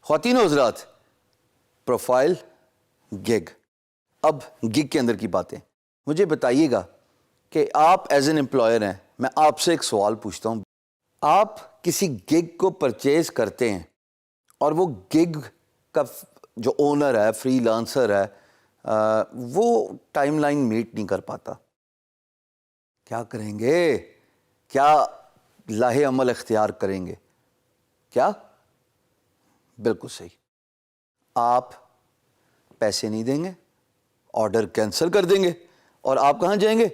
خواتین و حضرات، پروفائل گگ. اب گگ کے اندر کی باتیں مجھے بتائیے گا کہ آپ ایز این امپلائر ہیں. میں آپ سے ایک سوال پوچھتا ہوں. آپ کسی گگ کو پرچیز کرتے ہیں اور وہ گگ کا جو اونر ہے، فری لانسر ہے، وہ ٹائم لائن میٹ نہیں کر پاتا، کیا کریں گے؟ کیا لاہ عمل اختیار کریں گے؟ کیا؟ بالکل صحیح. آپ پیسے نہیں دیں گے، آرڈر کینسل کر دیں گے، اور آپ کہاں جائیں گے؟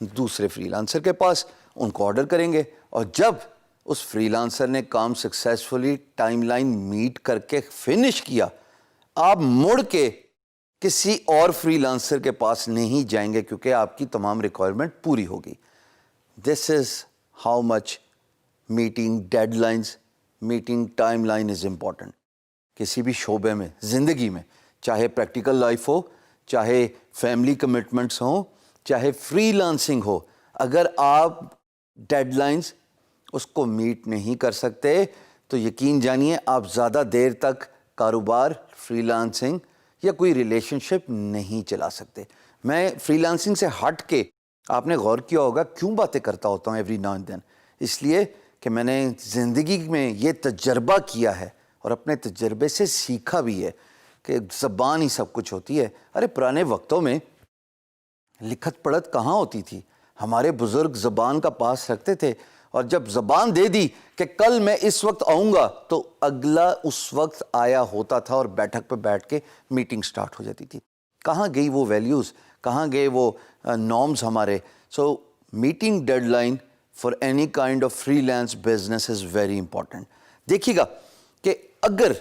دوسرے فری لانسر کے پاس، ان کو آرڈر کریں گے. اور جب اس فری لانسر نے کام سکسیسفلی ٹائم لائن میٹ کر کے فنش کیا، آپ مڑ کے کسی اور فری لانسر کے پاس نہیں جائیں گے کیونکہ آپ کی تمام ریکوائرمنٹ پوری ہوگی. This is how much meeting deadlines, meeting timeline is important. کسی بھی شعبے میں، زندگی میں، چاہے پریکٹیکل لائف ہو، چاہے فیملی کمٹمنٹس ہوں، چاہے فری لانسنگ ہو، اگر آپ ڈیڈ لائنز اس کو میٹ نہیں کر سکتے تو یقین جانیے آپ زیادہ دیر تک کاروبار، فری لانسنگ یا کوئی ریلیشن شپ نہیں چلا سکتے. میں فری لانسنگ سے ہٹ کے، آپ نے غور کیا ہوگا کیوں باتیں کرتا ہوتا ہوں ایوری ناؤ اینڈ دین؟ اس لیے کہ میں نے زندگی میں یہ تجربہ کیا ہے اور اپنے تجربے سے سیکھا بھی ہے کہ زبان ہی سب کچھ ہوتی ہے. ارے پرانے وقتوں میں لکھت پڑھت کہاں ہوتی تھی؟ ہمارے بزرگ زبان کا پاس رکھتے تھے، اور جب زبان دے دی کہ کل میں اس وقت آؤں گا تو اگلا اس وقت آیا ہوتا تھا اور بیٹھک پہ بیٹھ کے میٹنگ سٹارٹ ہو جاتی تھی. کہاں گئی وہ ویلیوز؟ کہاں گئے وہ نارمز ہمارے؟ So meeting deadline for any kind of freelance business is very important. دیکھیے گا کہ اگر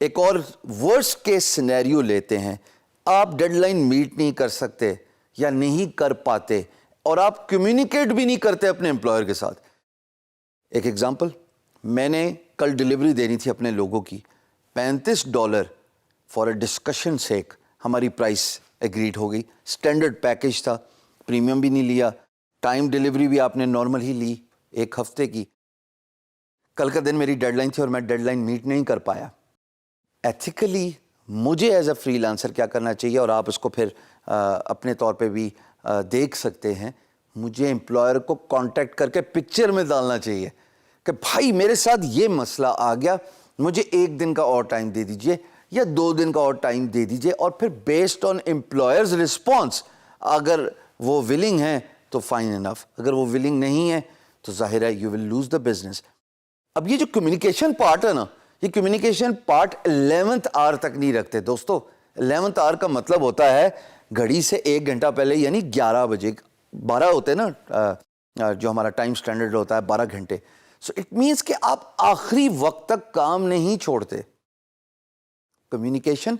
ایک اور ورسٹ کیس سینیریو لیتے ہیں، آپ ڈیڈ لائن میٹ نہیں کر سکتے یا نہیں کر پاتے اور آپ کمیونیکیٹ بھی نہیں کرتے اپنے امپلائر کے ساتھ. ایک ایگزامپل، میں نے کل ڈیلیوری دینی تھی اپنے لوگوں کی. $35 فار اے ڈسکشن سیک ہماری پرائس ایگریڈ ہو گئی. اسٹینڈرڈ پیکج تھا، پریمیم بھی نہیں لیا. ٹائم ڈیلیوری بھی آپ نے نارمل ہی لی، 1 ہفتے کی. کل کا دن میری ڈیڈ لائن تھی اور میں ڈیڈ لائن میٹ نہیں کر پایا. ایتھیکلی مجھے ایز اے فری لانسر کیا کرنا چاہیے، اور آپ اس کو پھر اپنے طور پہ بھی دیکھ سکتے ہیں. مجھے امپلائر کو کانٹیکٹ کر کے پکچر میں ڈالنا چاہیے کہ بھائی میرے ساتھ یہ مسئلہ آ گیا، مجھے 1 دن کا اور ٹائم دے دیجئے یا 2 دن کا اور ٹائم دے دیجئے. اور پھر بیسڈ آن امپلائرز رسپانس، اگر وہ ولنگ ہیں تو فائن انف، اگر وہ ولنگ نہیں ہے تو ظاہر ہے you will lose the business. اب یہ جو کمیونیکیشن پارٹ ہے نا، یہ کمیونیکیشن پارٹ 11th آور تک نہیں رکھتے دوستو. 11th آور کا مطلب ہوتا ہے گھڑی سے 1 گھنٹہ پہلے، یعنی 11 بجے. 12 ہوتے ہیں نا جو ہمارا ٹائم سٹینڈرڈ ہوتا ہے، 12 گھنٹے. سو اٹ مینس کہ آپ آخری وقت تک کام نہیں چھوڑتے. کمیونیکیشن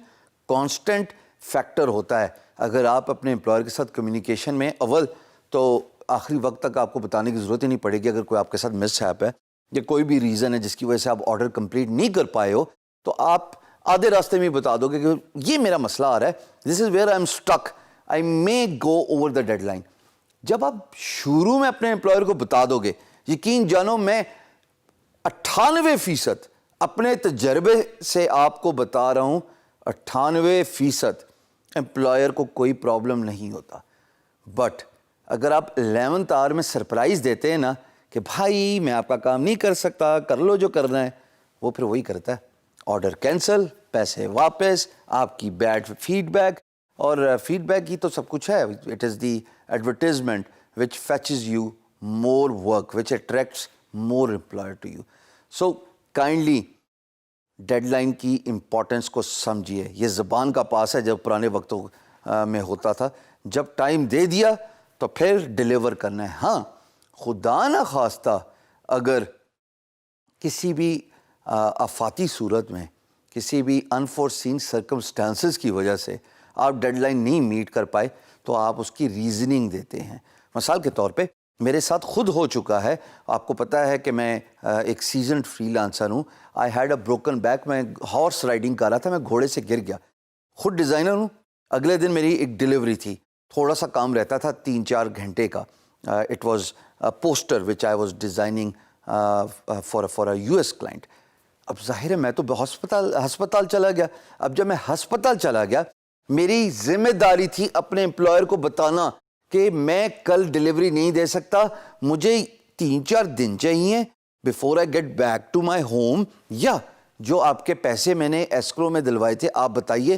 کانسٹنٹ فیکٹر ہوتا ہے. اگر آپ اپنے امپلائر کے ساتھ کمیونیکیشن میں اول، تو آخری وقت تک آپ کو بتانے کی ضرورت ہی نہیں پڑے گی. اگر کوئی آپ کے ساتھ مس ہیپ ہے یا کوئی بھی ریزن ہے جس کی وجہ سے آپ آرڈر کمپلیٹ نہیں کر پائے ہو، تو آپ آدھے راستے میں بتا دو گے کہ یہ میرا مسئلہ آ رہا ہے، this is where I am stuck, I may go over the deadline. جب آپ شروع میں اپنے امپلائر کو بتا دو گے، یقین جانو میں 98% اپنے تجربے سے آپ کو بتا رہا ہوں، 98% امپلائر کو کوئی پرابلم نہیں ہوتا. بٹ اگر آپ 11th آور میں سرپرائز دیتے ہیں نا کہ بھائی میں آپ کا کام نہیں کر سکتا، کر لو جو کرنا ہے، وہ پھر وہی کرتا ہے. آرڈر کینسل، پیسے واپس، آپ کی بیڈ فیڈ بیک. اور فیڈ بیک ہی تو سب کچھ ہے. It is the advertisement which fetches you more work, which attracts more employer to you. So kindly deadline کی امپورٹنس کو سمجھیے. یہ زبان کا پاس ہے، جب پرانے وقتوں میں ہوتا تھا. جب ٹائم دے دیا تو پھر ڈیلیور کرنا ہے. ہاں خدا نہ خواستہ اگر کسی بھی آفاتی صورت میں، کسی بھی انفورسین سرکمسٹانسز کی وجہ سے آپ ڈیڈ لائن نہیں میٹ کر پائے تو آپ اس کی ریزننگ دیتے ہیں. مثال کے طور پہ میرے ساتھ خود ہو چکا ہے. آپ کو پتہ ہے کہ میں ایک سیزنڈ فری لانسر ہوں. I had a broken back. میں ہارس رائڈنگ کر رہا تھا، میں گھوڑے سے گر گیا. خود ڈیزائنر ہوں. اگلے دن میری ایک ڈیلیوری تھی, تھوڑا سا کام رہتا تھا 3-4 گھنٹے کا. It was poster which I was designing for a US client. اب ظاہر ہے میں تو ہسپتال چلا گیا. اب جب میں ہسپتال چلا گیا, میری ذمہ داری تھی اپنے امپلائر کو بتانا کہ میں کل ڈیلیوری نہیں دے سکتا, مجھے 3-4 دن چاہیے before I get back to my home, یا جو آپ کے پیسے میں نے ایسکرو میں دلوائے تھے آپ بتائیے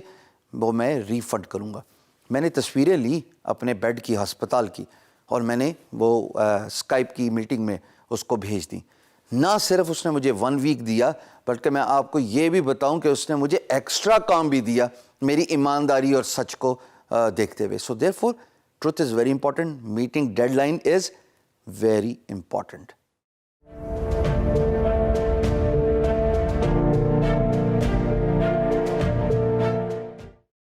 وہ میں ریفنڈ کروں گا. میں نے تصویریں لی اپنے بیڈ کی ہسپتال کی, اور میں نے وہ اسکائپ کی میٹنگ میں اس کو بھیج دی. نہ صرف اس نے مجھے 1 ویک دیا, بلکہ میں آپ کو یہ بھی بتاؤں کہ اس نے مجھے ایکسٹرا کام بھی دیا میری ایمانداری اور سچ کو دیکھتے ہوئے. So therefore truth is very important, meeting deadline is very important.